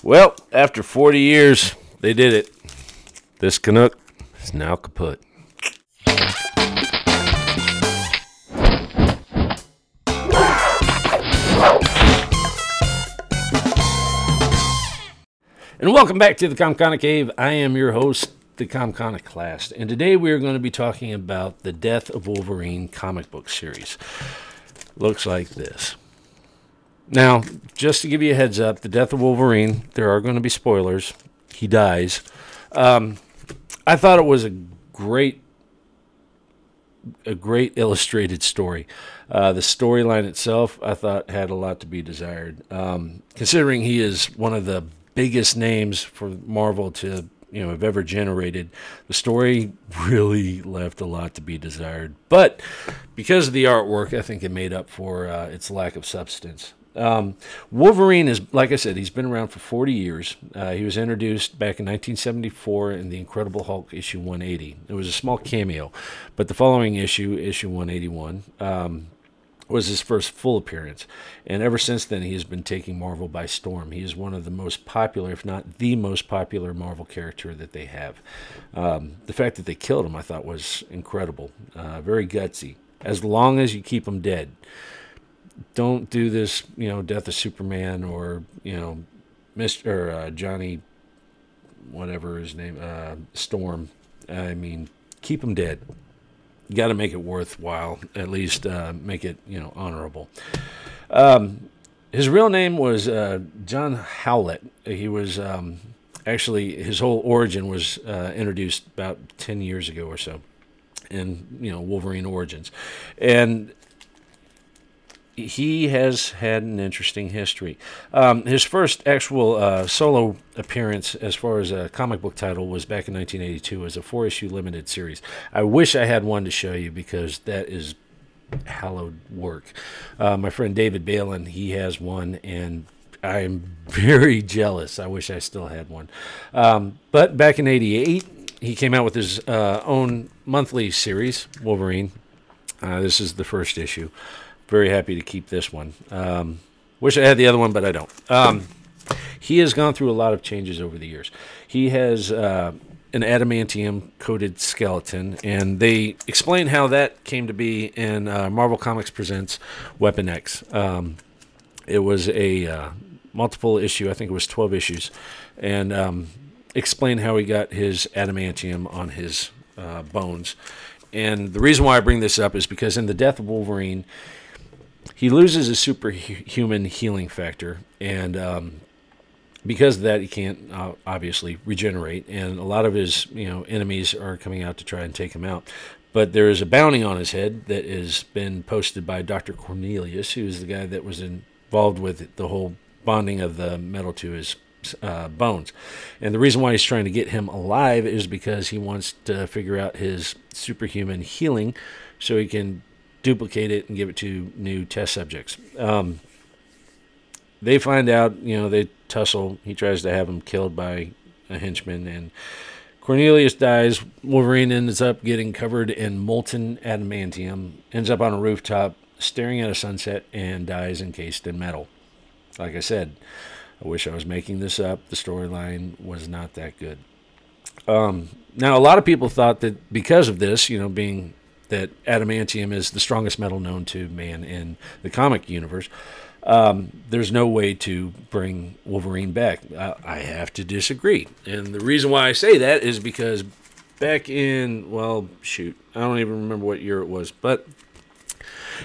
Well, after 40 years, they did it. This Canuck is now kaput. And welcome back to the Comconocave. I am your host, the Comconocalst, and today we are going to be talking about the Death of Wolverine comic book series. Looks like this. Now, just to give you a heads up, the Death of Wolverine, there are going to be spoilers. He dies. I thought it was a great illustrated story. The storyline itself, I thought, had a lot to be desired. Considering he is one of the biggest names for Marvel to have ever generated, the story really left a lot to be desired. But because of the artwork, I think it made up for its lack of substance. Wolverine is, like I said, he's been around for 40 years. He was introduced back in 1974 in the Incredible Hulk issue 180. It was a small cameo, but the following issue 181, was his first full appearance. And ever since then, he has been taking Marvel by storm. He is one of the most popular, if not the most popular Marvel character that they have. The fact that they killed him, I thought, was incredible. Very gutsy. As long as you keep him dead. Don't do this, Death of Superman or, Mr. Johnny, whatever his name, Storm. I mean, keep him dead. You got to make it worthwhile, at least make it, honorable. His real name was John Howlett. He was actually, his whole origin was introduced about 10 years ago or so in, Wolverine Origins. And he has had an interesting history. His first actual solo appearance as far as a comic book title was back in 1982 as a 4-issue limited series. I wish I had one to show you because that is hallowed work. My friend David Balin, he has one, and I'm very jealous. I wish I still had one. But back in 88, he came out with his own monthly series, Wolverine. This is the first issue. Very happy to keep this one. Wish I had the other one, but I don't. He has gone through a lot of changes over the years. He has an adamantium-coated skeleton, and they explain how that came to be in Marvel Comics Presents Weapon X. It was a multiple issue, I think it was 12 issues, and explain how he got his adamantium on his bones. And the reason why I bring this up is because in the Death of Wolverine, he loses his superhuman healing factor, and because of that, he can't obviously regenerate, and a lot of his enemies are coming out to try and take him out. But there is a bounty on his head that has been posted by Dr. Cornelius, who is the guy that was involved with the whole bonding of the metal to his bones. And the reason why he's trying to get him alive is because he wants to figure out his superhuman healing so he can duplicate it and give it to new test subjects. They find out, they tussle. He tries to have him killed by a henchman, and Cornelius dies. Wolverine ends up getting covered in molten adamantium, ends up on a rooftop staring at a sunset, and dies encased in metal. Like I said, I wish I was making this up. The storyline was not that good. Now, a lot of people thought that because of this, being that adamantium is the strongest metal known to man in the comic universe, there's no way to bring Wolverine back. I have to disagree. And the reason why I say that is because back in, I don't even remember what year it was, but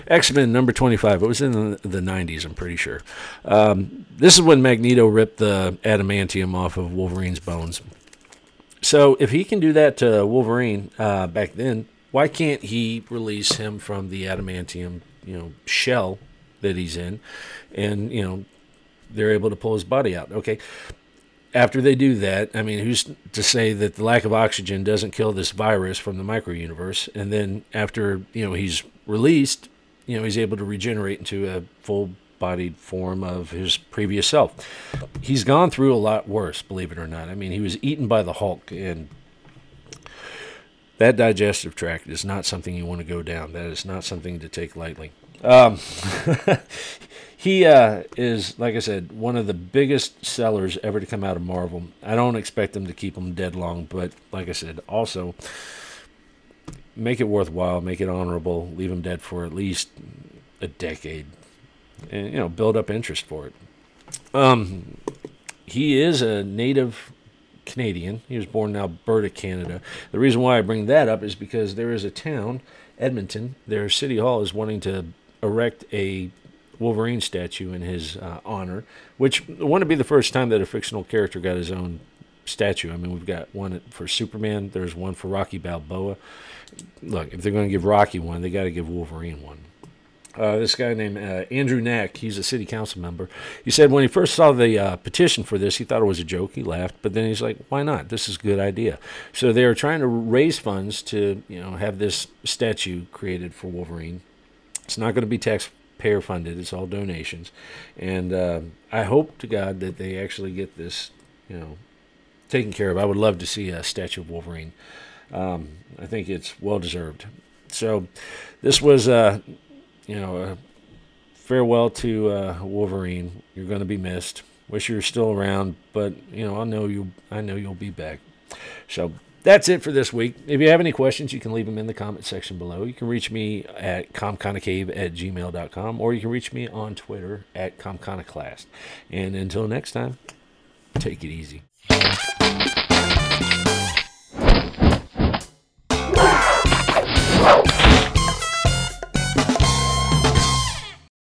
X-Men number 25, it was in the 90s, I'm pretty sure. This is when Magneto ripped the adamantium off of Wolverine's bones. So if he can do that to Wolverine back then, why can't he release him from the adamantium, shell that he's in, and they're able to pull his body out? Okay. After they do that, I mean, who's to say that the lack of oxygen doesn't kill this virus from the micro-universe? And then after he's released, he's able to regenerate into a full-bodied form of his previous self. He's gone through a lot worse, believe it or not. I mean, he was eaten by the Hulk, and that digestive tract is not something you want to go down. That is not something to take lightly. He is, like I said, one of the biggest sellers ever to come out of Marvel. I don't expect them to keep him dead long, but like I said, also make it worthwhile, make it honorable, leave him dead for at least a decade, and build up interest for it. He is a native Canadian. He was born in Alberta, Canada. The reason why I bring that up is because there is a town, Edmonton, their city hall is wanting to erect a Wolverine statue in his honor, which wouldn't be the first time that a fictional character got his own statue. I mean, we've got one for Superman. There's one for Rocky Balboa. Look, if they're going to give Rocky one, they got to give Wolverine one. This guy named Andrew Knack, he's a city council member. He said when he first saw the petition for this, he thought it was a joke. He laughed, but then he's like, why not? This is a good idea. So they are trying to raise funds to have this statue created for Wolverine. It's not going to be taxpayer funded. It's all donations. And I hope to God that they actually get this taken care of. I would love to see a statue of Wolverine. I think it's well deserved. So this was a farewell to Wolverine. You're going to be missed. Wish you were still around, but I know you'll be back. So that's it for this week. If you have any questions, you can leave them in the comment section below. You can reach me at comconocave@gmail.com, or you can reach me on Twitter at Comconocalst. And until next time, take it easy.